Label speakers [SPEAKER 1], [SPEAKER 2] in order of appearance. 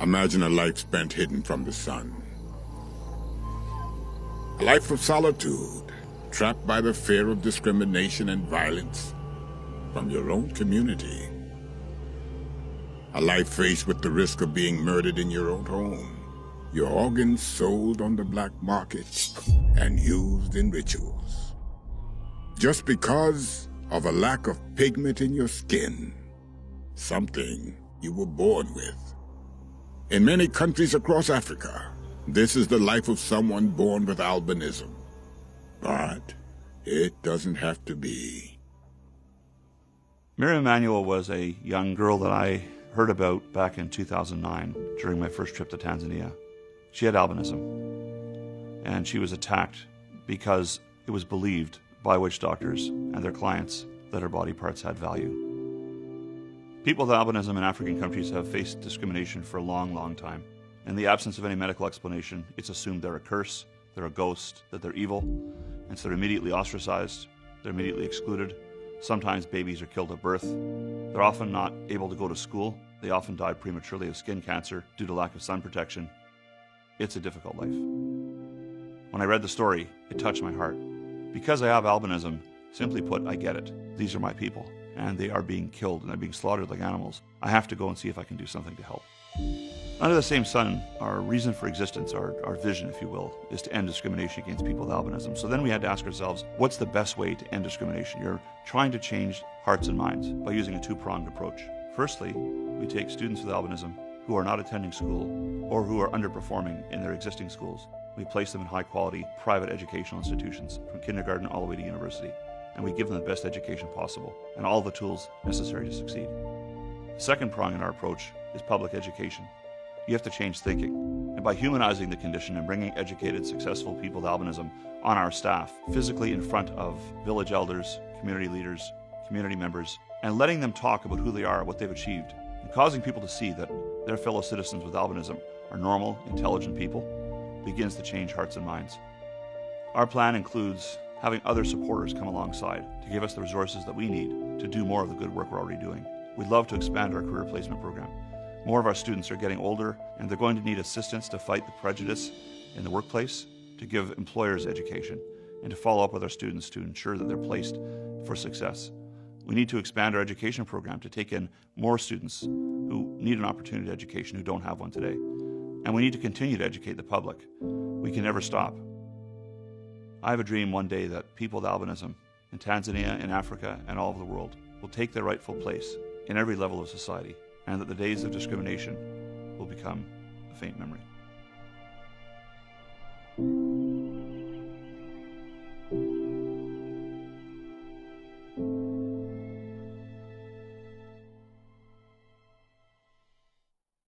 [SPEAKER 1] Imagine a life spent hidden from the sun. A life of solitude, trapped by the fear of discrimination and violence from your own community. A life faced with the risk of being murdered in your own home. Your organs sold on the black market and used in rituals. Just because of a lack of pigment in your skin. Something you were born with. In many countries across Africa, this is the life of someone born with albinism. But it doesn't have to be.
[SPEAKER 2] Miriam Emanuel was a young girl that I heard about back in 2009 during my first trip to Tanzania. She had albinism, and she was attacked because it was believed by witch doctors and their clients that her body parts had value. People with albinism in African countries have faced discrimination for a long, long time. In the absence of any medical explanation, it's assumed they're a curse, they're a ghost, that they're evil, and so they're immediately ostracized, they're immediately excluded. Sometimes babies are killed at birth. They're often not able to go to school. They often die prematurely of skin cancer due to lack of sun protection. It's a difficult life. When I read the story, it touched my heart. Because I have albinism, simply put, I get it. These are my people, and they are being killed and they're being slaughtered like animals. I have to go and see if I can do something to help. Under the same sun, our reason for existence, our vision, if you will, is to end discrimination against people with albinism. So then we had to ask ourselves, what's the best way to end discrimination? You're trying to change hearts and minds by using a two-pronged approach. Firstly, we take students with albinism who are not attending school or who are underperforming in their existing schools. We place them in high-quality private educational institutions from kindergarten all the way to university, and we give them the best education possible and all the tools necessary to succeed. The second prong in our approach is public education. You have to change thinking, and by humanizing the condition and bringing educated, successful people with albinism on our staff, physically in front of village elders, community leaders, community members, and letting them talk about who they are, what they've achieved, and causing people to see that their fellow citizens with albinism are normal, intelligent people, begins to change hearts and minds. Our plan includes having other supporters come alongside to give us the resources that we need to do more of the good work we're already doing. We'd love to expand our career placement program. More of our students are getting older, and they're going to need assistance to fight the prejudice in the workplace, to give employers education, and to follow up with our students to ensure that they're placed for success. We need to expand our education program to take in more students who need an opportunity to education who don't have one today. And we need to continue to educate the public. We can never stop. I have a dream one day that people with albinism in Tanzania, in Africa, and all over the world will take their rightful place in every level of society, and that the days of discrimination will become a faint memory.